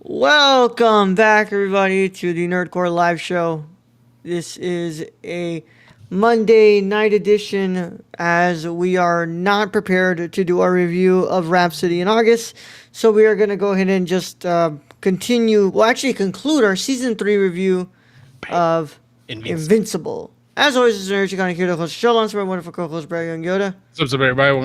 Welcome back, everybody, to the Nerdcore Live Show. This is a Monday night edition, as we are not prepared to do our review of Rhapsody in August. So we are going to go ahead and just conclude our Season 3 review of Invincible. As always, this is Nerd Chicana here to host the show alongside my wonderful co-host, Brad Young Yoda. What's up, everybody?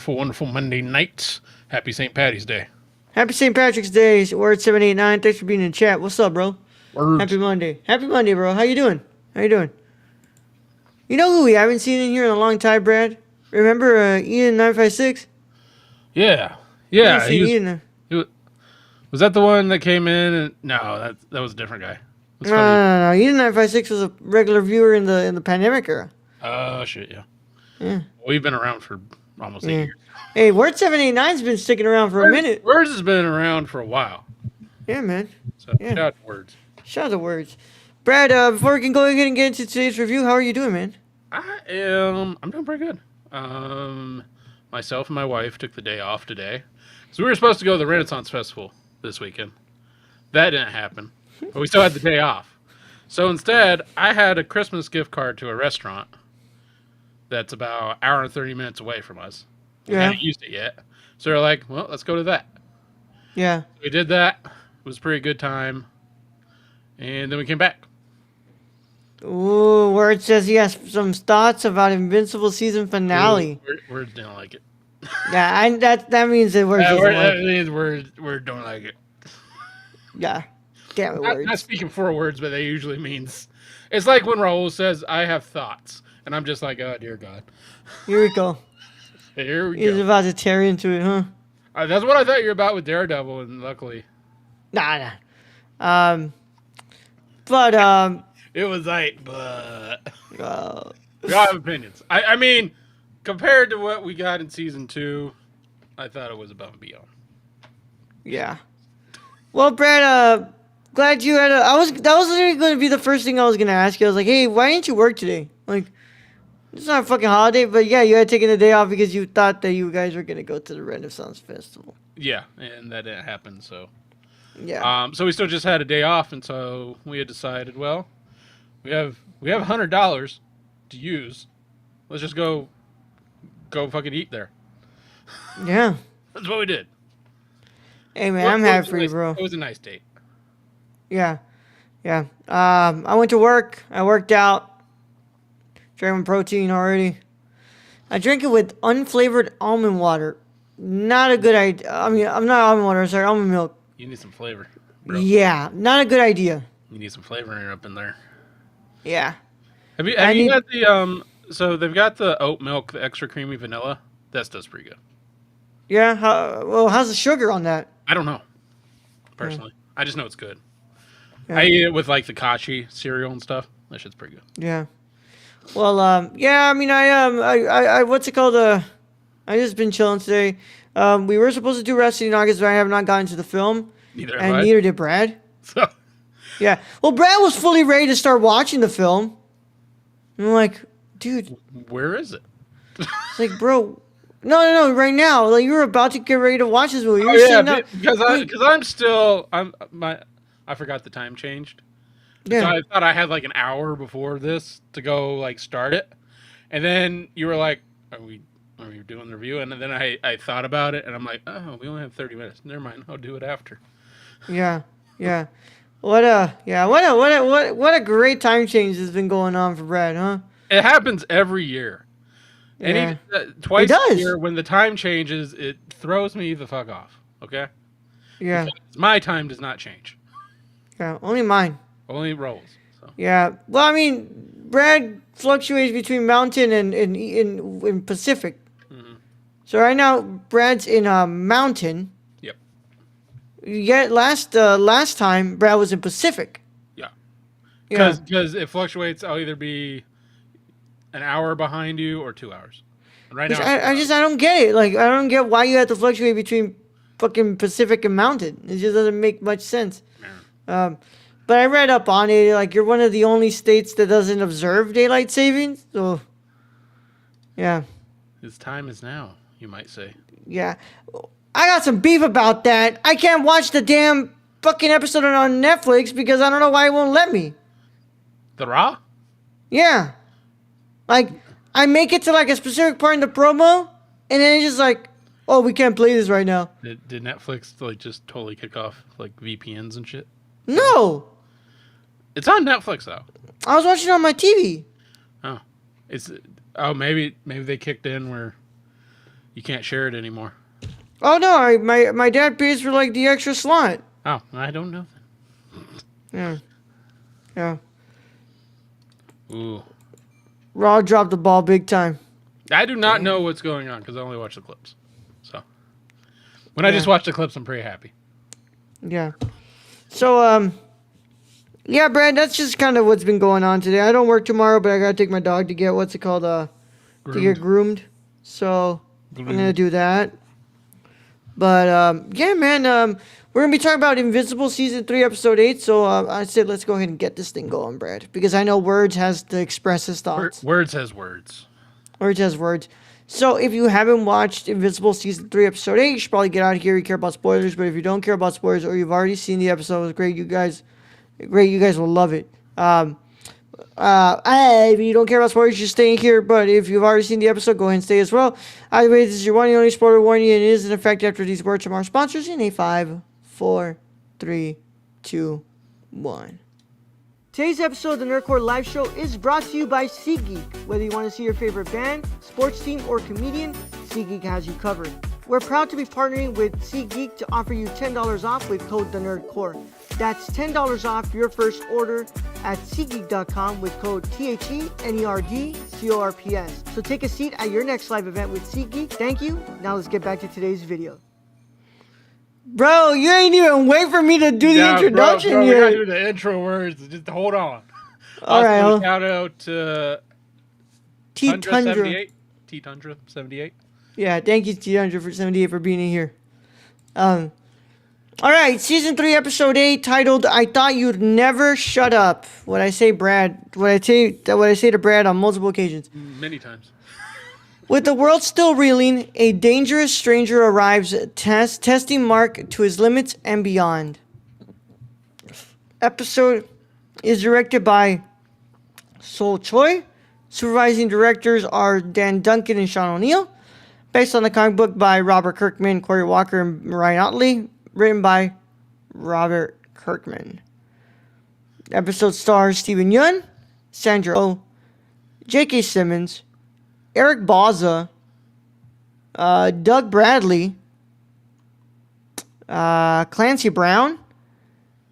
Wonderful Monday night. Happy St. Patty's Day. Happy St. Patrick's Day, Word789. Thanks for being in chat. What's up, bro? Words. Happy Monday. Happy Monday, bro. How you doing? You know who we haven't seen in here in a long time, Brad? Remember Eden956? Yeah. Was that the one that came in? No, that was a different guy. No. Eden956 was a regular viewer in the pandemic era. Oh, shit, yeah. Yeah. We've been around for almost 8 years. Hey, Word789's been sticking around for a minute. Words has been around for a while. Yeah, man. So, shout out to Words. Shout out to Words. Brad, before we can go ahead and get into today's review, how are you doing, man? I'm doing pretty good. Myself and my wife took the day off today. So we were supposed to go to the Renaissance Festival this weekend. That didn't happen. But we still had the day off. So instead, I had a Christmas gift card to a restaurant that's about an hour and 30 minutes away from us. We hadn't used it yet. So we're like, well, let's go to that. Yeah. We did that. It was a pretty good time. And then we came back. Ooh, Word says he has some thoughts about Invincible season finale. Words didn't like it. Yeah, that means that Word doesn't like it. That means Word don't like it. Yeah. Damn it, Words. Not speaking for Words, but they usually means... It's like when Raul says, I have thoughts. And I'm just like, oh, dear God. Here we go. Here we go. He's about to tear into it, huh? That's what I thought you were about with Daredevil, and luckily... Nah. It was but... we all have opinions. I mean, compared to what we got in Season 2, I thought it was above and beyond. Yeah. Well, Brad, glad you had that was literally going to be the first thing I was going to ask you. I was like, hey, why didn't you work today? Like, it's not a fucking holiday, but yeah, you had taken the day off because you thought that you guys were going to go to the Renaissance Festival. Yeah, and that didn't happen, so... Yeah. So we still just had a day off, and so we had decided, well, we have $100 to use. Let's just go fucking eat there. Yeah. That's what we did. Hey man, I'm happy for you, bro. It was a nice date. Yeah. I went to work. I worked out. Drank my protein already. I drank it with unflavored almond water. Not a good idea. I mean, I'm not almond water. Sorry, almond milk. You need some flavor, bro. Yeah, not a good idea. You need some flavoring up in there. Yeah. Have you got the So they've got the oat milk, the extra creamy vanilla. That stuff's pretty good. Yeah. How's the sugar on that? I don't know. Personally, I just know it's good. Yeah. I eat it with like the kashi cereal and stuff. That shit's pretty good. Yeah. Well, yeah. I mean, I what's it called? I just been chilling today. We were supposed to do Rhapsody in August, but I have not gotten to the film. Neither did Brad. So. Yeah. Well, Brad was fully ready to start watching the film. And I'm like, dude. Where is it? It's like, bro. No. Right now, like you were about to get ready to watch this movie. Because I forgot the time changed. Yeah. So I thought I had like an hour before this to go like start it, and then you were like, "Are we doing the review?" And then I thought about it, and I'm like, "Oh, we only have 30 minutes. Never mind. I'll do it after." Yeah. What a great time change has been going on for Brad, huh? It happens every year. And even twice a year, when the time changes, it throws me the fuck off. Okay? Yeah. Because my time does not change. Yeah, only mine. Only rolls. So. Yeah. Well, I mean, Brad fluctuates between mountain and in Pacific. Mm-hmm. So right now, Brad's in a mountain. Yep. Yet last time, Brad was in Pacific. Yeah. Because it fluctuates. I'll either be an hour behind you or 2 hours. And right now, I don't get it. Like, I don't get why you have to fluctuate between fucking Pacific and mountain. It just doesn't make much sense. Yeah. But I read up on it. Like, you're one of the only states that doesn't observe daylight savings. So, yeah. His time is now, you might say. Yeah. I got some beef about that. I can't watch the damn fucking episode on Netflix because I don't know why it won't let me. The Raw? Yeah. Like, I make it to like a specific part in the promo, and then it's just like, oh, we can't play this right now. Did Netflix like just totally kick off like VPNs and shit? No. It's on Netflix though. I was watching it on my TV. Maybe they kicked in where you can't share it anymore. Oh, no. My dad pays for like the extra slot. Oh, I don't know. Yeah. Yeah. Ooh. Raw dropped the ball big time. I do not know what's going on because I only watch the clips. So when I just watch the clips, I'm pretty happy. Yeah. So, yeah, Brad, that's just kind of what's been going on today. I don't work tomorrow, but I gotta take my dog to get, to get groomed. So, I'm gonna do that. But, yeah, man, we're gonna be talking about Invincible Season 3, Episode 8. So, I said let's go ahead and get this thing going, Brad. Because I know Words has to express his thoughts. Words has words. Words has words. So, if you haven't watched Invincible Season 3, Episode 8, you should probably get out of here. You care about spoilers. But if you don't care about spoilers or you've already seen the episode, it's great. You guys will love it. If you don't care about spoilers, you're staying here. But if you've already seen the episode, go ahead and stay as well. Either way, this is your one and only spoiler warning. And it is in effect after these words from our sponsors in a 5, 4, 3, 2, 1. Today's episode of the Nerdcore Live Show is brought to you by SeatGeek. Whether you want to see your favorite band, sports team, or comedian, SeatGeek has you covered. We're proud to be partnering with SeatGeek to offer you $10 off with code TheNerdCore. That's $10 off your first order at SeatGeek.com with code THENERDCORPS. So take a seat at your next live event with SeatGeek. Thank you. Now let's get back to today's video. Bro, you ain't even wait for me to do the introduction bro, yet. We gotta do the intro words. Just hold on. All right. Shout out to T-Tundra. T-Tundra 78. Yeah, thank you, T-Tundra, for 78 for being in here. All right, Season 3, Episode 8, titled, I Thought You'd Never Shut Up. What I say to Brad on multiple occasions. Many times. With the world still reeling, a dangerous stranger arrives, testing Mark to his limits and beyond. Episode is directed by Sol Choi. Supervising directors are Dan Duncan and Sean O'Neill. Based on the comic book by Robert Kirkman, Corey Walker, and Ryan Otley. Written by Robert Kirkman. Episode stars Steven Yeun, Sandra Oh, J.K. Simmons, Eric Bauza, Doug Bradley, Clancy Brown,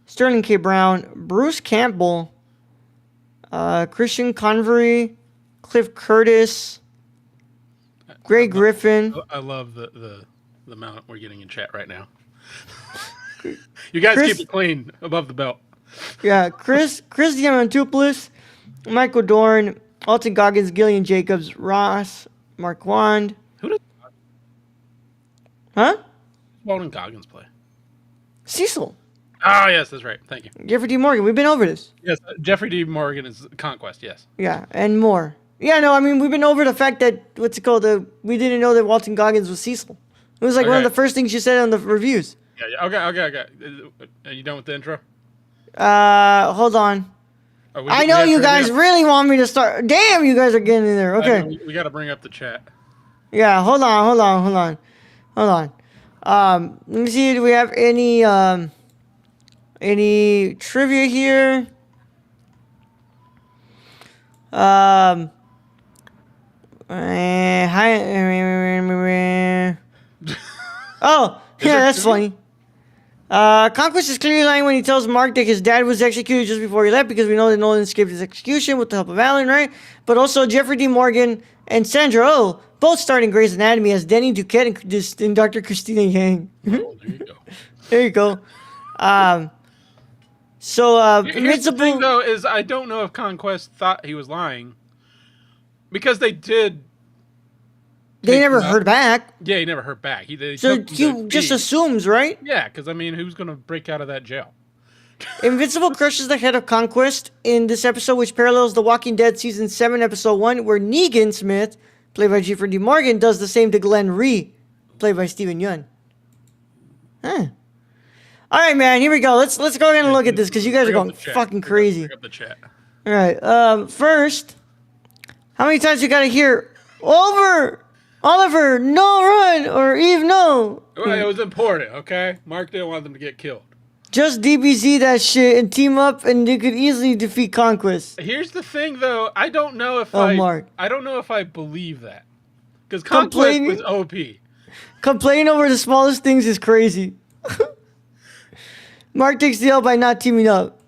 Sterling K. Brown, Bruce Campbell, Christian Convery, Cliff Curtis, Greg Griffin. I love the amount we're getting in chat right now. You guys keep it clean above the belt. Yeah, Chris Diamantopoulos, Michael Dorn, Alton Goggins, Gillian Jacobs, Ross, Mark Wand. Who does Alton Goggins play? Cecil. Oh, yes, that's right. Thank you. Jeffrey D. Morgan. We've been over this. Yes, Jeffrey D. Morgan is Conquest, yes. Yeah, and more. Yeah, no, I mean, we've been over the fact that, we didn't know that Alton Goggins was Cecil. It was like one of the first things you said on the reviews. Yeah, okay. Are you done with the intro? Hold on. I know you guys really want me to start. Damn, you guys are getting in there. Okay. We got to bring up the chat. Yeah, hold on. Let me see, do we have any trivia here? Oh, yeah, that's funny. Conquest is clearly lying when he tells Mark that his dad was executed just before he left, because we know that Nolan escaped his execution with the help of Alan, right? But also Jeffrey D. Morgan and Sandra Oh both starred in Grey's Anatomy as Denny Duquette and Dr. Christina Yang. Oh, there you go. There you go. Here's the thing, though, is I don't know if Conquest thought he was lying, because they did. They never heard back. Yeah, he never heard back. He just assumes, right? Yeah, because, I mean, who's going to break out of that jail? Invincible crushes the head of Conquest in this episode, which parallels The Walking Dead Season 7, Episode 1, where Negan Smith, played by Jeffrey D. Morgan, does the same to Glenn Rhee, played by Steven Yeun. Huh. All right, man. Here we go. Let's go ahead and look at this because you guys are Bring up going the chat. fucking crazy. Bring up the chat. All right. First, how many times you gotta hear over Oliver no run or Eve no? Well, it was important, okay? Mark didn't want them to get killed. Just DBZ that shit and team up, and they could easily defeat Conquest. Here's the thing, though. I don't know if Mark. I don't know if I believe that because Conquest was OP. Complaining over the smallest things is crazy. Mark takes the L by not teaming up.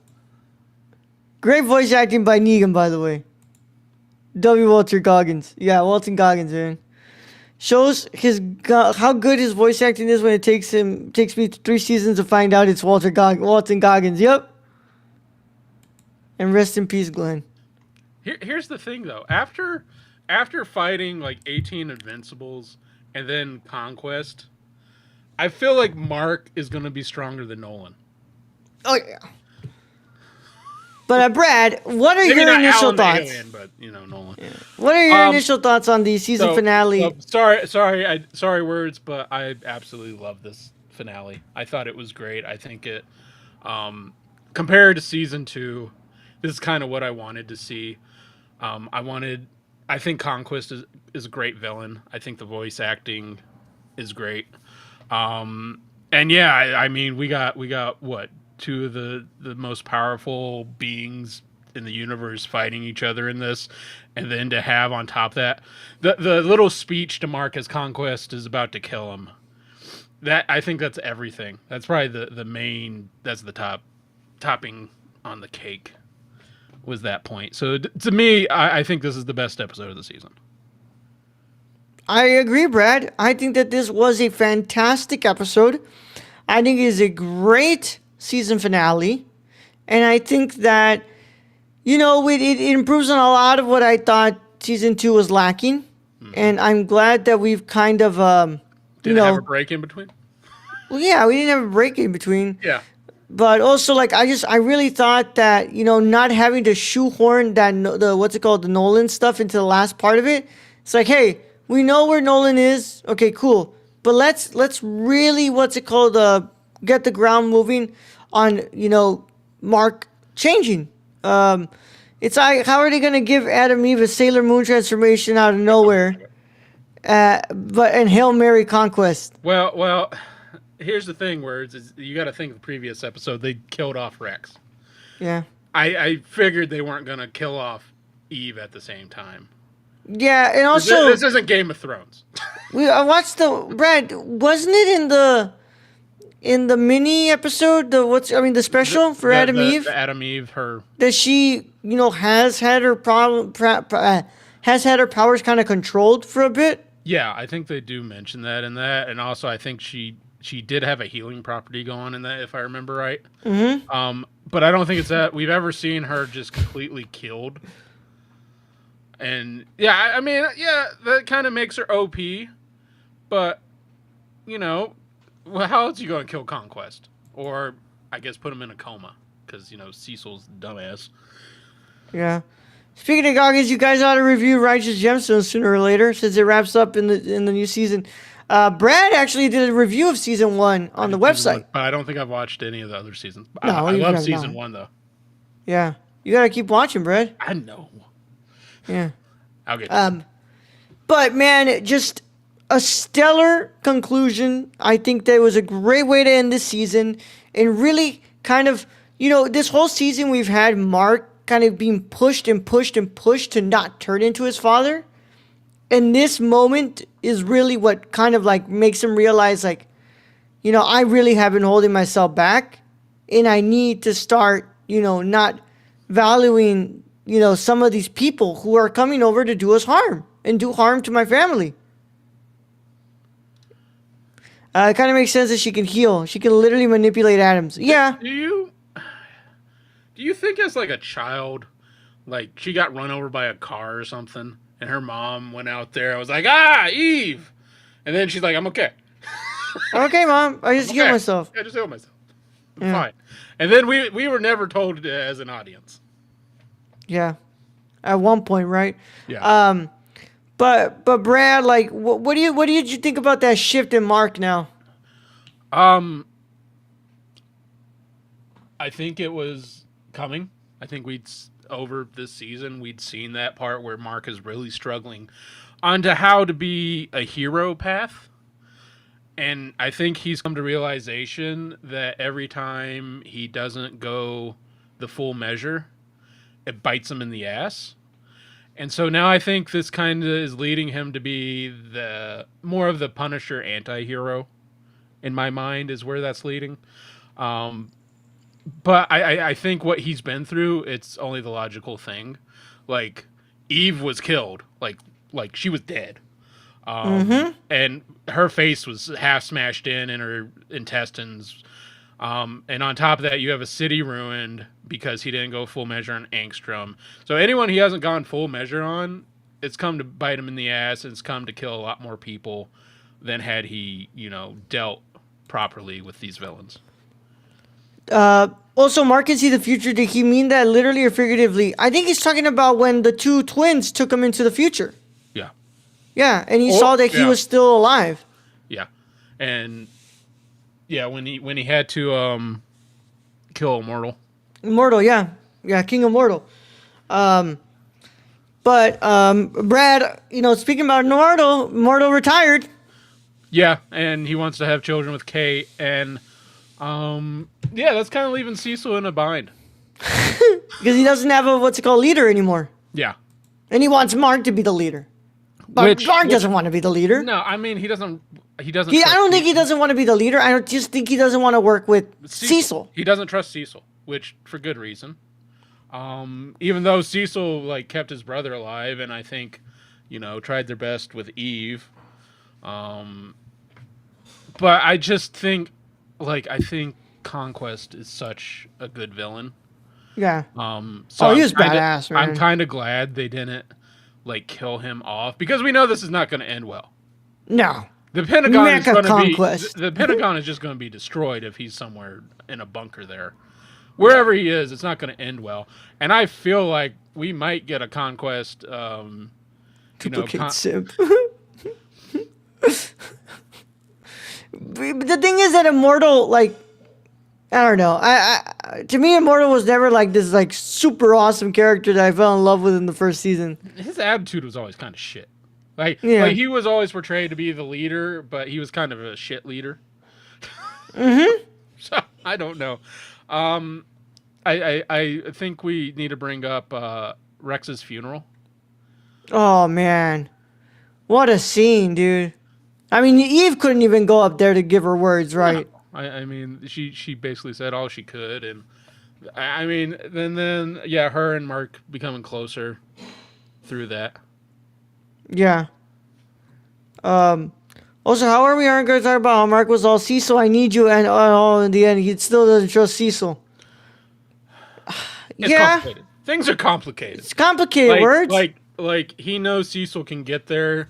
Great voice acting by Negan, by the way. W. Walter Goggins. Yeah, Walton Goggins, man. Shows how good his voice acting is when it takes me 3 seasons to find out it's Walton Goggins. Yep. And rest in peace, Glenn. Here's the thing, though. After fighting like 18 Invincibles and then Conquest, I feel like Mark is going to be stronger than Nolan. Oh yeah. But Brad, what are Maybe your not initial Alan the thoughts? Alien, but Nolan. Yeah. What are your initial thoughts on the season finale? Sorry words, but I absolutely love this finale. I thought it was great. I think it, compared to season 2, this is kind of what I wanted to see. I think Conquest is a great villain. I think the voice acting is great. And yeah, I mean, we got what, 2 of the most powerful beings in the universe fighting each other in this, and then to have on top of that the little speech to Mark as Conquest is about to kill him. That, I think that's everything. That's probably the main. That's the topping on the cake. Was that point? So to me, I think this is the best episode of the season. I agree, Brad. I think that this was a fantastic episode. I think it is a great season finale. And I think that, it improves on a lot of what I thought season 2 was lacking. Mm-hmm. And I'm glad that we've kind of, Did it have a break in between? Well, yeah, we didn't have a break in between. Yeah. But also, I really thought that, not having to shoehorn the Nolan stuff into the last part of it. It's like, hey, we know where Nolan is. Okay, cool. But let's really, get the ground moving on, Mark changing. It's like, how are they going to give Adam Eve a Sailor Moon transformation out of nowhere? And Hail Mary Conquest. Well, here's the thing, words. You got to think of the previous episode. They killed off Rex. Yeah. I figured they weren't going to kill off Eve at the same time. Yeah, and also... This isn't Game of Thrones. I watched Brad, wasn't it in the mini episode, the special for Adam Eve? The Adam Eve, her... That she, has had her has had her powers kind of controlled for a bit? Yeah, I think they do mention that in that, and also I think she did have a healing property going in that, if I remember right. Mm-hmm. But I don't think it's that we've ever seen her just completely killed. And yeah, I mean, yeah, that kind of makes her OP. But, well, how else are you going to kill Conquest? Or, I guess, put him in a coma. Because, Cecil's dumbass. Yeah. Speaking of Goggins, you guys ought to review Righteous Gemstones sooner or later, since it wraps up in the new season. Brad actually did a review of season 1 on the website. But I don't think I've watched any of the other seasons. No, I love season 1, though. Yeah. You got to keep watching, Brad. I know. Yeah. I'll get but, man, just a stellar conclusion. I think that was a great way to end this season. And really kind of, this whole season we've had Mark kind of being pushed and pushed and pushed to not turn into his father. And this moment is really what kind of makes him realize I really have been holding myself back, and I need to start, not valuing, some of these people who are coming over to do us harm and do harm to my family. It kind of makes sense that she can heal. She can literally manipulate atoms. Yeah. Do you think as a child, she got run over by a car or something, and her mom went out there, I was like, Eve! And then she's like, I'm okay. Okay, Mom. I just healed myself. Yeah, I just healed myself. I'm fine. And then we were never told as an audience. Yeah. At one point, right? Yeah. But Brad, what did you think about that shift in Mark now? I think it was coming. I think over this season, we'd seen that part where Mark is really struggling onto how to be a hero path. And I think he's come to realization that every time he doesn't go the full measure, it bites him in the ass. And so now I think this kind of is leading him to be the more of the Punisher anti-hero in my mind is where that's leading. But I think what he's been through, it's only the logical thing. Like Eve was killed, like she was dead, and her face was half smashed in, and her intestines. And on top of that, you have a city ruined because he didn't go full measure on Angstrom. So anyone he hasn't gone full measure on, it's come to bite him in the ass, and it's come to kill a lot more people than had he, dealt properly with these villains. Also, Mark can see the future. Did he mean that literally or figuratively? I think he's talking about when the two twins took him into the future. Yeah. Yeah, and he saw that he was still alive. Yeah, and yeah, when he had to kill Immortal. Immortal, yeah, King Immortal. But Brad, speaking about Immortal retired. Yeah, and he wants to have children with Kate, and yeah, that's kind of leaving Cecil in a bind because he doesn't have a leader anymore. Yeah, and he wants Mark to be the leader. But Mark doesn't want to be the leader. No, I mean he doesn't. I don't think he doesn't want to be the leader. I just think he doesn't want to work with Cecil. He doesn't trust Cecil, which for good reason. Even though Cecil kept his brother alive, and I think, tried their best with Eve. But I just think, I think Conquest is such a good villain. Yeah. So he was badass, man. I'm kind of glad they didn't kill him off because we know this is not going to end well. No. The Pentagon is going to be Conquest. The Pentagon is just going to be destroyed if he's somewhere in a bunker there. Wherever he is, it's not going to end well. And I feel like we might get a Conquest duplicate simp. The thing is that Immortal, I don't know. To me, Immortal was never this super awesome character that I fell in love with in the first season. His attitude was always kind of shit. He was always portrayed to be the leader, but he was kind of a shit leader. So I don't know. I think we need to bring up Rex's funeral. Oh man, what a scene, dude! I mean, Eve couldn't even go up there to give her words, right? No. I mean, she basically said all she could, and I mean, then yeah, her and Mark becoming closer through that. Yeah. Also, how are we aren't going to talk about how Mark was all Cecil, I need you, and in the end, he still doesn't trust Cecil. It's complicated. Things are complicated. It's complicated words. Like he knows Cecil can get there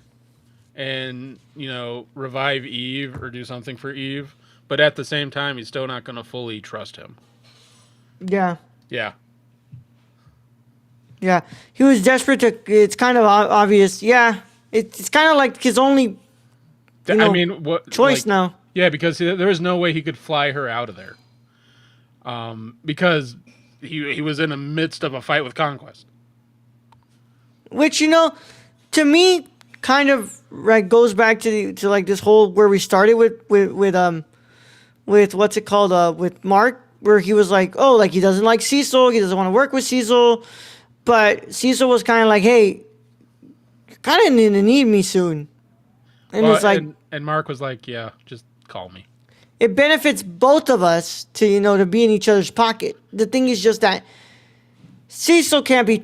and, revive Eve or do something for Eve, but at the same time, he's still not going to fully trust him. Yeah. Yeah. Yeah. He was desperate to, it's kind of obvious. Yeah. It's kind of like his only choice now. Yeah, because there was no way he could fly her out of there. Because he was in the midst of a fight with Conquest. Which, to me, kind of goes back to this whole where we started with what's it called, with Mark, where he was he doesn't like Cecil, he doesn't want to work with Cecil, but Cecil was kind of like, hey, you're kind of going to need me soon. And it's and Mark was like, yeah, just call me. It benefits both of us to be in each other's pocket. The thing is just that Cecil can't be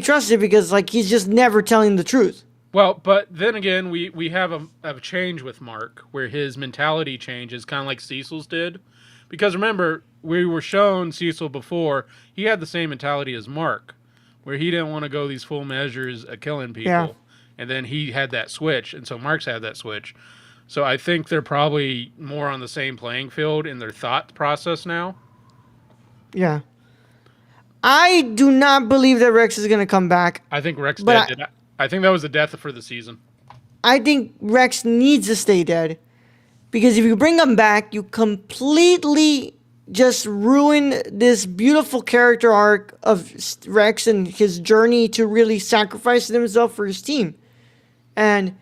trusted because he's just never telling the truth. Well, but then again, we have a change with Mark where his mentality changes, kind of like Cecil's did. Because remember, we were shown Cecil before, he had the same mentality as Mark, where he didn't want to go these full measures of killing people. Yeah. And then he had that switch, and so Mark's had that switch. So I think they're probably more on the same playing field in their thought process now. Yeah. I do not believe that Rex is going to come back. I think Rex dead. I think that was the death for the season. I think Rex needs to stay dead. Because if you bring him back, you completely just ruin this beautiful character arc of Rex and his journey to really sacrifice himself for his team, and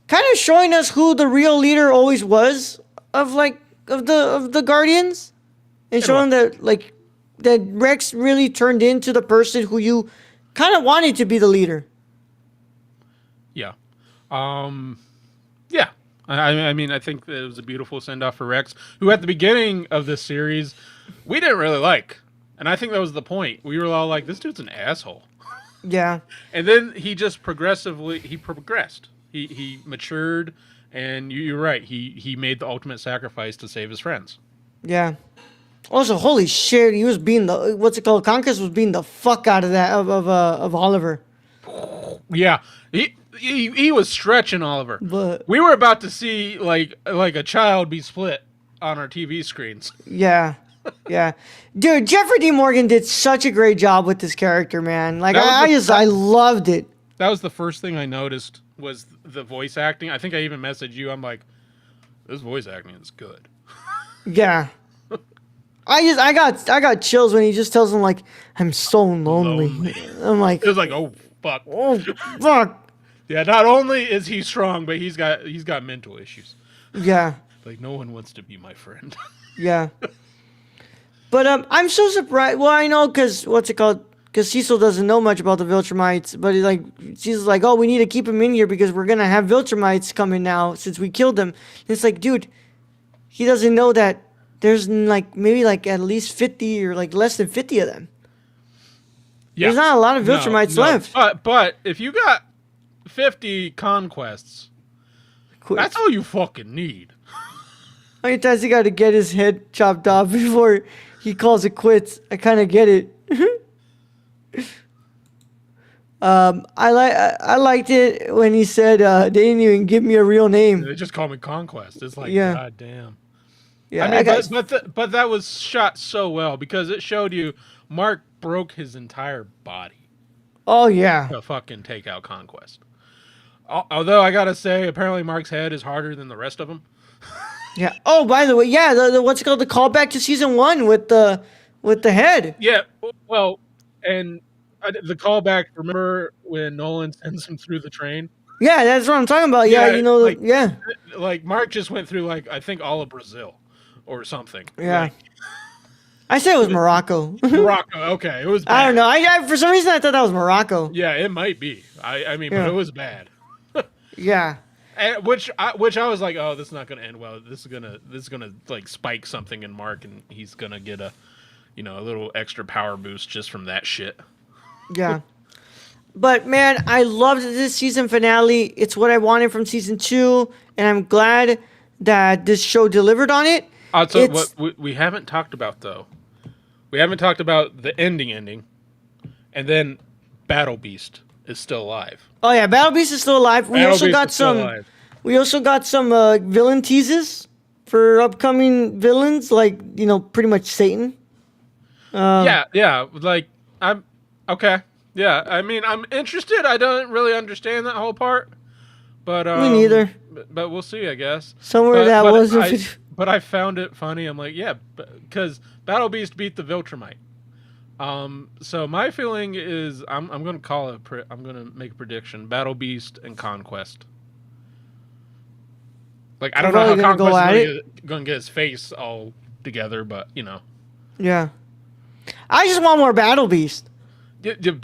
kind of showing us who the real leader always was of the Guardians, and showing that Rex really turned into the person who you kind of wanted to be the leader. Yeah. Yeah. I mean, I think that it was a beautiful send off for Rex, who at the beginning of this series we didn't really like, and I think that was the point. We were all like, "This dude's an asshole," Yeah, and then he just progressed. He matured, and you're right. He made the ultimate sacrifice to save his friends. yeah. Also, holy shit, he was being the what's it called? Conquest was being the fuck out of that of Oliver. Yeah, he was stretching Oliver. But We were about to see like a child be split on our TV screens. yeah, yeah, dude, Jeffrey D. Morgan did such a great job with this character, man. Like I loved it. That was the first thing I noticed was the voice acting. I think I even messaged you. I'm like, this voice acting is good. Yeah. I got chills when he just tells him like I'm so lonely. I'm like, It was like, oh fuck. oh fuck. Yeah, not only is he strong, but he's got mental issues. Yeah, Like no one wants to be my friend. yeah. But I'm so surprised. Well, I know because what's it called? Because Cecil doesn't know much about the Viltrumites, but Cecil's like, oh, we need to keep him in here because we're gonna have Viltrumites coming now since we killed them. And it's like, dude, he doesn't know that there's like maybe like at least 50 or like less than 50 of them. Yeah. There's not a lot of Viltrumites left. But if you got 50 conquests, that's all you fucking need. How many times he got to get his head chopped off before he calls it quits? I kind of get it. I liked it when he said they didn't even give me a real name. They just call me Conquest. It's like, Yeah. god damn. Yeah, I mean, but that was shot so well because it showed you Mark broke his entire body oh yeah, to fucking take out Conquest. Although I gotta say, apparently Mark's head is harder than the rest of them. yeah. Oh, by the way, yeah, the what's it called? The callback to season 1 with the head. Yeah, well, and the callback. Remember when Nolan sends him through the train? Yeah, that's what I'm talking about. Yeah, Yeah, you know, like- yeah, Like Mark just went through like I think all of Brazil or something. yeah. Like, I said it was Morocco. Morocco. Okay, it was bad. I don't know. I for some reason I thought that was Morocco. Yeah, it might be. I mean, Yeah. but it was bad. Yeah, And which I was like, oh, this is not gonna end well. This is gonna like spike something in Mark, and he's gonna get a little extra power boost just from that shit. yeah. But man, I loved this season finale. It's what I wanted from season 2, and I'm glad that this show delivered on it. So It's- what we haven't talked about though, we haven't talked about the ending, and then Battle Beast is still alive. Oh yeah, Battle Beast is still alive. We Battle also Beast got is still some. alive. We also got some villain teases for upcoming villains, like pretty much Satan. Yeah. Like I'm okay. Yeah, I mean, I'm interested. I don't really understand that whole part, but Me neither. But we'll see, I guess. Somewhere that wasn't. But I found it funny. I'm like, yeah, because Battle Beast beat the Viltrumite. So my feeling is I'm going to call it. I'm going to make a prediction: Battle Beast and Conquest. Like I don't know how Probably gonna go Conquest at is going to get his face all together, but Yeah. I just want more Battle Beast.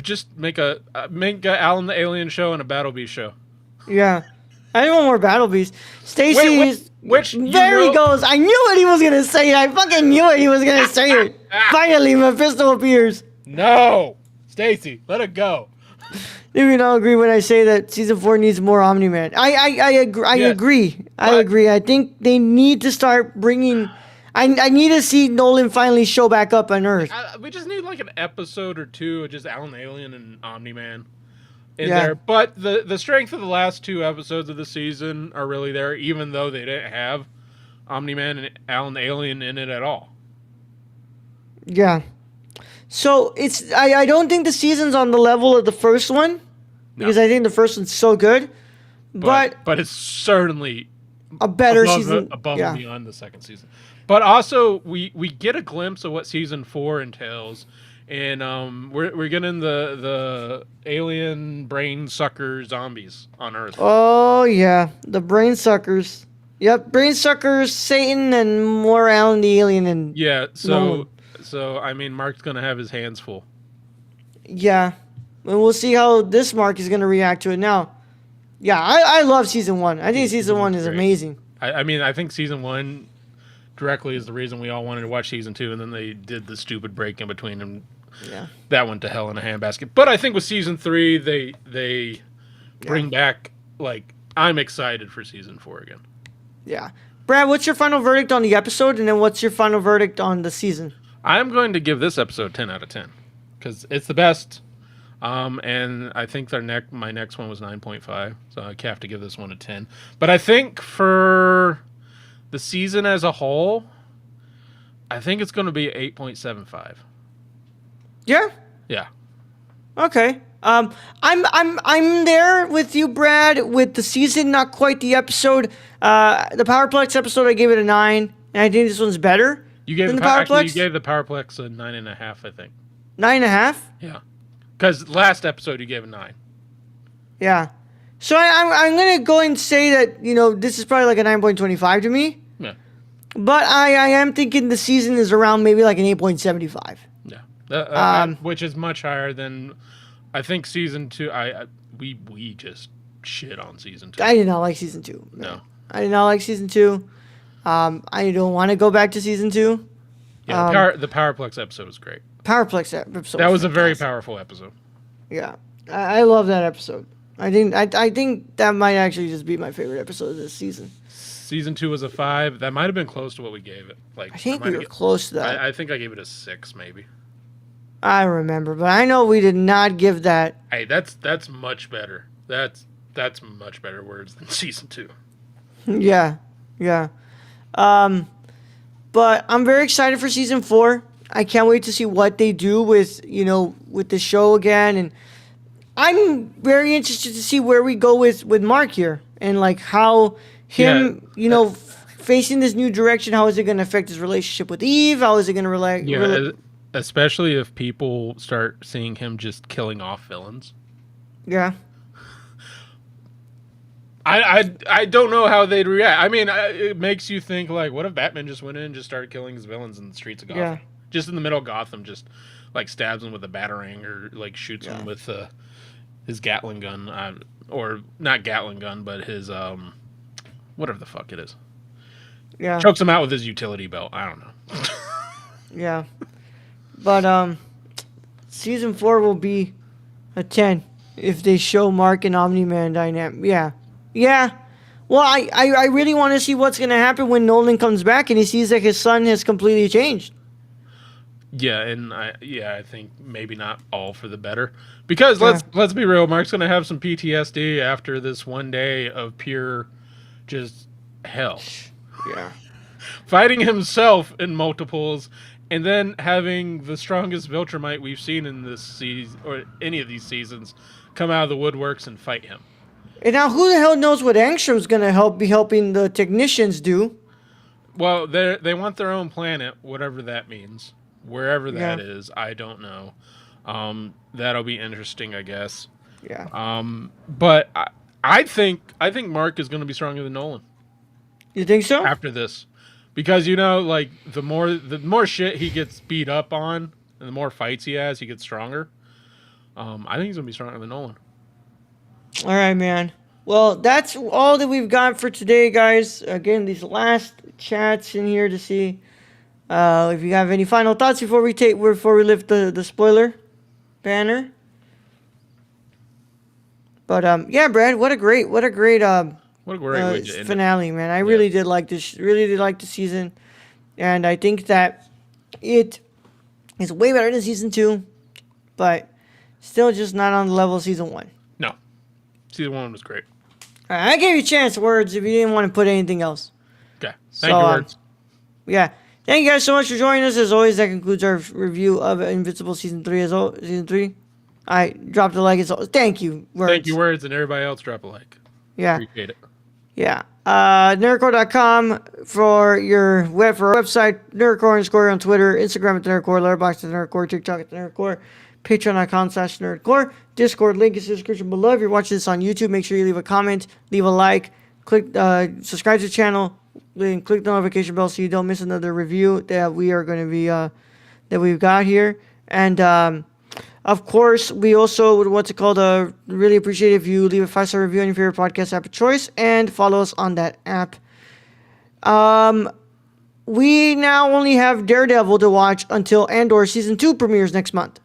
just make a Alan the Alien show and a Battle Beast show. Yeah. I just want more Battle Beast. Stacy. Which There he goes. I knew what he was gonna say. I fucking knew it. He was gonna say it. Finally, Mephisto appears. No, Stacy, let it go. Do we not agree when I say that season 4 needs more Omni-Man? I agree. I Yes, agree. I but- agree. I think they need to start bringing. I need to see Nolan finally show back up on Earth. We just need like an episode or two of just Alan the Alien and Omni Man in Yeah. there. But the strength of the last 2 episodes of the season are really there, even though they didn't have Omni Man and Alan the Alien in it at all. Yeah. So it's I don't think the season's on the level of the first one because I think the first one's so good. But But it's certainly a better above, season. above Yeah. and beyond the second season. But also, we get a glimpse of what season 4 entails, and we're getting the alien brain sucker zombies on Earth. Oh yeah, the brain suckers. Yep, brain suckers, Satan, and more Alan the alien, and Yeah, Nolan. so I mean, Mark's gonna have his hands full. Yeah, and we'll see how this Mark is gonna react to it now. Yeah, I love season 1. I think season 1 is great. amazing. I mean, I think season 1 directly is the reason we all wanted to watch season 2, and then they did the stupid break in between, and Yeah. that went to hell in a handbasket. But I think with season 3, they bring back, like, I'm excited for season 4 again. Yeah. Brad, what's your final verdict on the episode, and then what's your final verdict on the season? I'm going to give this episode 10 out of 10 because it's the best. And I think my next one was 9.5, so I have to give this one a 10. But I think for the season as a whole, I think it's going to be 8.75. Yeah. Yeah. Okay. I'm there with you, Brad. With the season, not quite the episode. The Powerplex episode, I gave it a 9, and I think this one's better. You gave than the Powerplex. you gave the Powerplex a 9.5, I think. 9.5. Yeah. Because last episode you gave a 9. Yeah. So I'm gonna go and say that this is probably like a 9.25 to me. Yeah. But I am thinking the season is around maybe like an 8.75. Yeah. Which is much higher than I think season 2. We just shit on season 2. I did not like season 2. No. I did not like season 2. I don't want to go back to season 2. Yeah, the Powerplex episode was great. Powerplex episode. That was a very powerful episode. Yeah, I love that episode. I think that might actually just be my favorite episode of this season. Season 2 was a 5. That might have been close to what we gave it. Like I think we were close to that. I think I gave it a 6, maybe. I remember, but I know we did not give that. Hey, that's much better. That's much better words than season 2. Yeah. But I'm very excited for season 4. I can't wait to see what they do with the show again, and I'm very interested to see where we go with Mark here, and like how him, facing this new direction. How is it going to affect his relationship with Eve? How is it going to relate? Yeah, especially if people start seeing him just killing off villains. Yeah. I don't know how they'd react. I mean, it makes you think, like, what if Batman just went in and just started killing his villains in the streets of Gotham? Yeah. Just in the middle of Gotham, just, like, stabs them with a batarang or, like, shoots them with his Gatling gun. Or not Gatling gun, but his, whatever the fuck it is. Yeah. Chokes him out with his utility belt. I don't know. Yeah. But, season 4 will be a 10 if they show Mark and Omni-Man dynamic. Yeah. Yeah. Well, I really want to see what's going to happen when Nolan comes back and he sees that his son has completely changed. Yeah, and I think maybe not all for the better. Because let's be real, Mark's going to have some PTSD after this one day of pure just hell. Yeah. Fighting himself in multiples and then having the strongest Viltrumite we've seen in this season or any of these seasons come out of the woodworks and fight him. And now who the hell knows what Angstrom's going to be helping the technicians do? Well, they want their own planet, whatever that means. Wherever that is, I don't know. That'll be interesting, I guess. Yeah. But I think Mark is going to be stronger than Nolan. You think so? After this, because like the more shit he gets beat up on, and the more fights he has, he gets stronger. I think he's going to be stronger than Nolan. All right, man. Well, that's all that we've got for today, guys. Again, these last chats in here to see if you have any final thoughts before we lift the spoiler banner. But yeah, Brad, what a great way to finale, man. I really did like this. Really did like the season, and I think that it is way better than season 2, but still just not on the level of season 1. No, season 1 was great. All right, I gave you chance words if you didn't want to put anything else. Okay, thank you, words. Yeah. Thank you guys so much for joining us. As always, that concludes our review of Invincible Season 3. Season 3. I dropped a like. Thank you, words. Thank you, words, and everybody else drop a like. Yeah. Appreciate it. Yeah. Nerdcore.com for your website, Nerdcore_ on Twitter, Instagram at the Nerdcore, Letterboxd at the Nerdcore, TikTok at the Nerdcore, Patreon.com/Nerdcore, Discord link is in the description below. If you're watching this on YouTube, make sure you leave a comment, leave a like, click subscribe to the channel, and click the notification bell so you don't miss another review that we are going to be that we've got here. And of course, we also would really appreciate if you leave a 5-star review on your favorite podcast app of choice and follow us on that app. We now only have Daredevil to watch until Andor Season 2 premieres next month.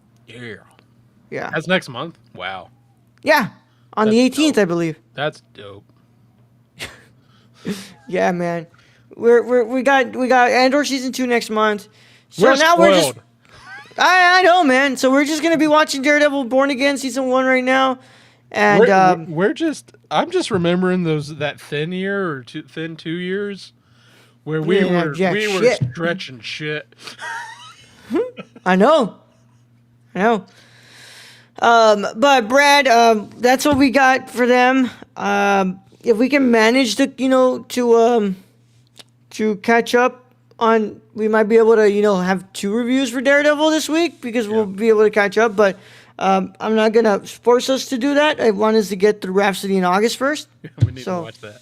Yeah. That's next month? Wow. Yeah. On That's the 18th, dope. I believe. That's dope. Yeah, man. We got Andor Season 2 next month. So We're now spoiled. we're just... I know, man. So we're just going to be watching Daredevil Born Again Season 1 right now. And I'm just remembering that thin year or thin 2 years where we Yeah, were jack we were shit. stretching shit. I know. But Brad, that's what we got for them. If we can manage to catch up on, we might be able to have 2 reviews for Daredevil this week because we'll be able to catch up. But I'm not gonna force us to do that. I want us to get through Rhapsody in August first. We need to watch that.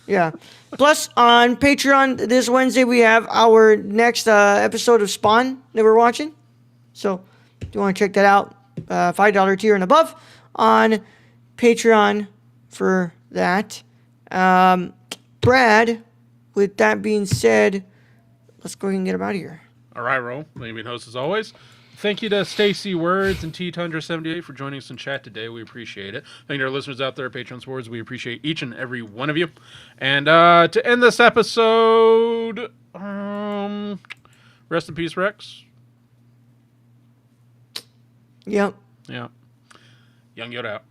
Yeah. Plus, on Patreon this Wednesday, we have our next episode of Spawn that we're watching. So, if you want to check that out, $5 tier and above on Patreon for that. Brad, with that being said, let's go ahead and get him out of here. All right, Ro. Maybe host as always. Thank you to Stacy Words and T-Tundra78 for joining us in chat today. We appreciate it. Thank you to our listeners out there, Patreon supporters. We appreciate each and every one of you. And to end this episode, rest in peace, Rex. Yep. Yeah. Young Yoda out.